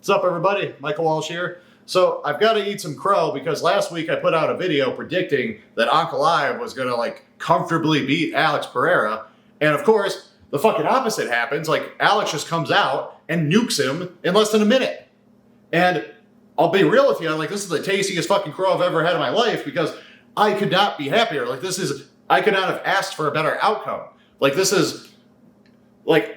What's up, everybody? Michael Walsh here. So I've got to eat some crow because last week I put out a video predicting that Ankalaev was going to comfortably beat Alex Pereira. And of course, the fucking opposite happens. Alex just comes out and nukes him in less than a minute. And I'll be real with you, this is the tastiest fucking crow I've ever had in my life because I could not be happier. I could not have asked for a better outcome.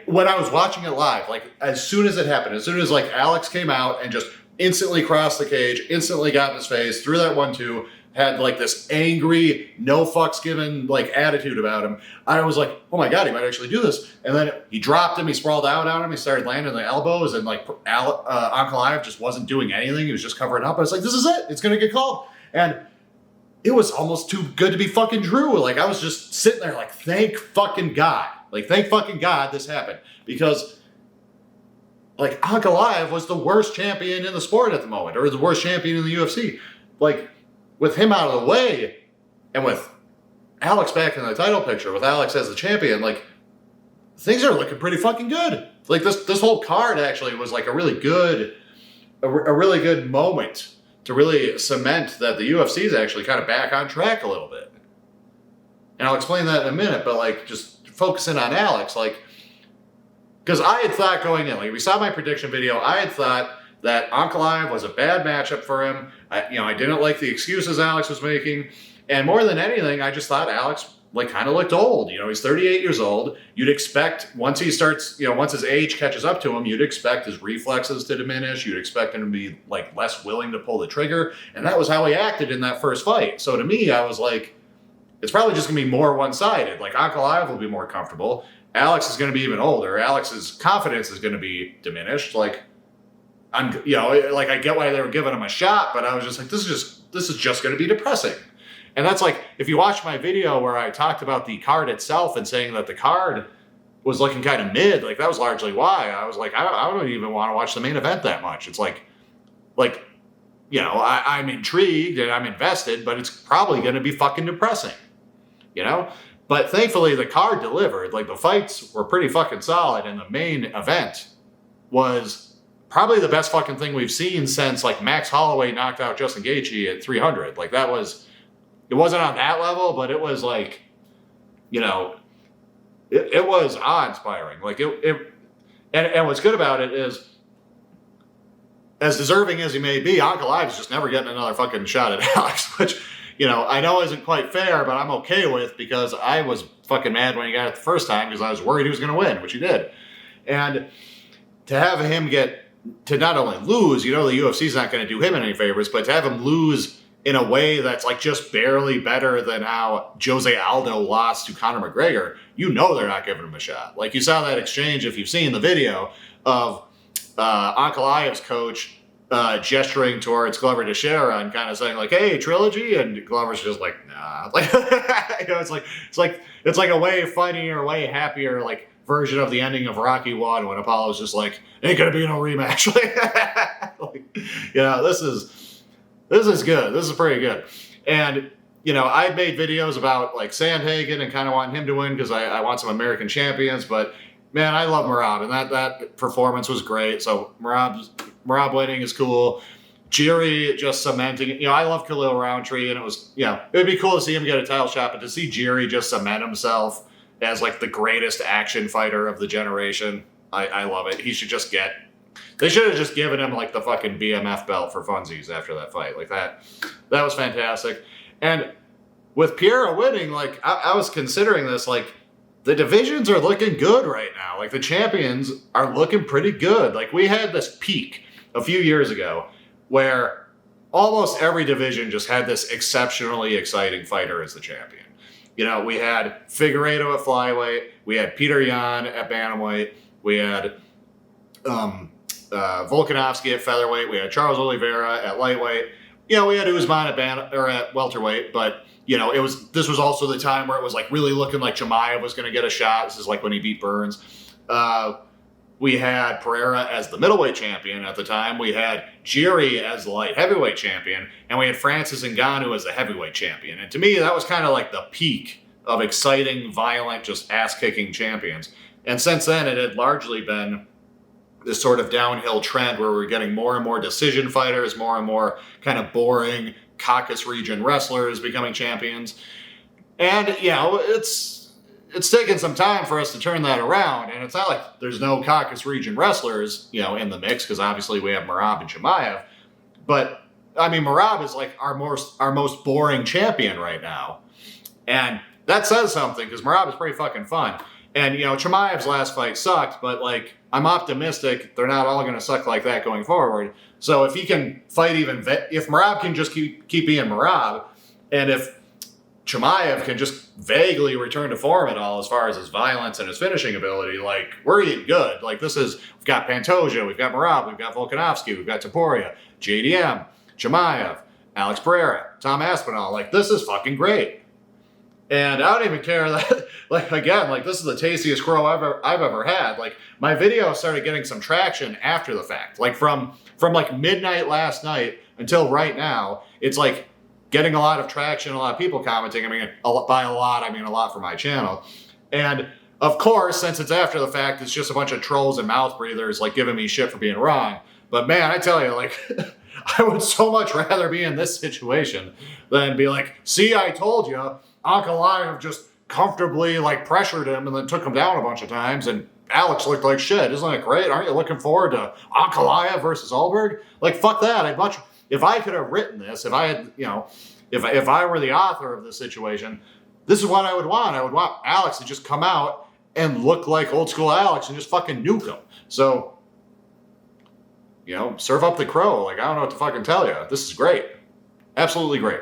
When I was watching it live, as soon as it happened, as soon as Alex came out and just instantly crossed the cage, instantly got in his face, threw that 1-2, had this angry, no fucks given attitude about him, I was like, oh my God, he might actually do this. And then he dropped him, he sprawled out on him, he started landing the elbows, and Ankalaev just wasn't doing anything, he was just covering up. I was like, this is it, it's gonna get called. And it was almost too good to be fucking true. I was just sitting there thank fucking God. Thank fucking God this happened. Because, Ankalaev was the worst champion in the sport at the moment, or the worst champion in the UFC. With him out of the way, and with Alex back in the title picture, with Alex as the champion, things are looking pretty fucking good. This whole card actually was a really good moment to really cement that the UFC is actually kind of back on track a little bit. And I'll explain that in a minute, but just focusing on Alex, because I had thought going in, we saw my prediction video, I had thought that Ankalaev was a bad matchup for him. I didn't like the excuses Alex was making, and more than anything, I just thought Alex kind of looked old. He's 38 years old. You'd expect once he starts, once his age catches up to him, you'd expect his reflexes to diminish. You'd expect him to be less willing to pull the trigger, and that was how he acted in that first fight. So to me, I was it's probably just gonna be more one-sided. Ankalaev will be more comfortable. Alex is gonna be even older. Alex's confidence is gonna be diminished. I get why they were giving him a shot, but I was just this is just gonna be depressing. And that's if you watch my video where I talked about the card itself and saying that the card was looking kind of mid, that was largely why. I was I don't even want to watch the main event that much. It's I'm intrigued and I'm invested, but it's probably gonna be fucking depressing. But thankfully the card delivered. The fights were pretty fucking solid, and the main event was probably the best fucking thing we've seen since Max Holloway knocked out Justin Gaethje at 300. It wasn't on that level, but it was it was awe-inspiring. And what's good about it is, as deserving as he may be, Ankalaev is just never getting another fucking shot at Alex, which, I know isn't quite fair, but I'm okay with, because I was fucking mad when he got it the first time because I was worried he was going to win, which he did. And to have him to not only lose, the UFC's not going to do him any favors, but to have him lose in a way that's just barely better than how Jose Aldo lost to Conor McGregor, they're not giving him a shot. You saw that exchange, if you've seen the video, of Ankalaev's coach gesturing towards Glover Teixeira and kind of saying hey, trilogy, and Glover's just nah. It's a way funnier, way happier version of the ending of Rocky 1 when Apollo's just ain't gonna be no rematch. This is good. This is pretty good. And I made videos about Sandhagen and kind of wanting him to win because I want some American champions, but man, I love Merab, and that performance was great. So Merab winning is cool. Jiri just cementing it. I love Khalil Roundtree, and it was, it would be cool to see him get a title shot, but to see Jiri just cement himself as the greatest action fighter of the generation, I love it. They should have just given him the fucking BMF belt for funsies after that fight. That was fantastic. And with Pereira winning, I was considering this, the divisions are looking good right now. The champions are looking pretty good. We had this peak a few years ago where almost every division just had this exceptionally exciting fighter as the champion. We had Figueiredo at flyweight, we had Peter Yan at bantamweight, we had Volkanovski at featherweight, we had Charles Oliveira at lightweight. We had Usman at welterweight, but this was also the time where it was really looking like Chimaev was going to get a shot. This is when he beat Burns. We had Pereira as the middleweight champion at the time. We had Jiri as the light heavyweight champion, and we had Francis Ngannou as the heavyweight champion. And to me, that was kind of the peak of exciting, violent, just ass-kicking champions. And since then, it had largely been this sort of downhill trend where we're getting more and more decision fighters, more and more kind of boring Caucasus region wrestlers becoming champions. And, it's taken some time for us to turn that around. And it's not like there's no Caucasus region wrestlers, in the mix, because obviously we have Merab and Chimaev. But, I mean, Merab is like our most boring champion right now. And that says something, because Merab is pretty fucking fun. And, Chimaev's last fight sucked, but, like, I'm optimistic they're not all going to suck like that going forward. So if he can fight if Merab can just keep being Merab, and if Chimaev can just vaguely return to form at all as far as his violence and his finishing ability, like, we're eating good. Like, we've got Pantoja, we've got Merab, we've got Volkanovski, we've got Topuria, JDM, Chimaev, Alex Pereira, Tom Aspinall. Like, this is fucking great. And I don't even care that, like, again, like, this is the tastiest crow I've ever had. Like, my video started getting some traction after the fact. Like, from like midnight last night until right now, it's like getting a lot of traction, a lot of people commenting. I mean, by a lot, I mean a lot for my channel. And of course, since it's after the fact, it's just a bunch of trolls and mouth breathers, like, giving me shit for being wrong. But man, I tell you, like, I would so much rather be in this situation than be like, see, I told you, Ankalaev just comfortably, like, pressured him and then took him down a bunch of times, and Alex looked like shit. Isn't that great? Aren't you looking forward to Ankalaev versus Alberg? Like, fuck that. If I could have written this, if I had, if I were the author of this situation, this is what I would want. I would want Alex to just come out and look like old school Alex and just fucking nuke him. So, serve up the crow. Like, I don't know what to fucking tell you. This is great. Absolutely great.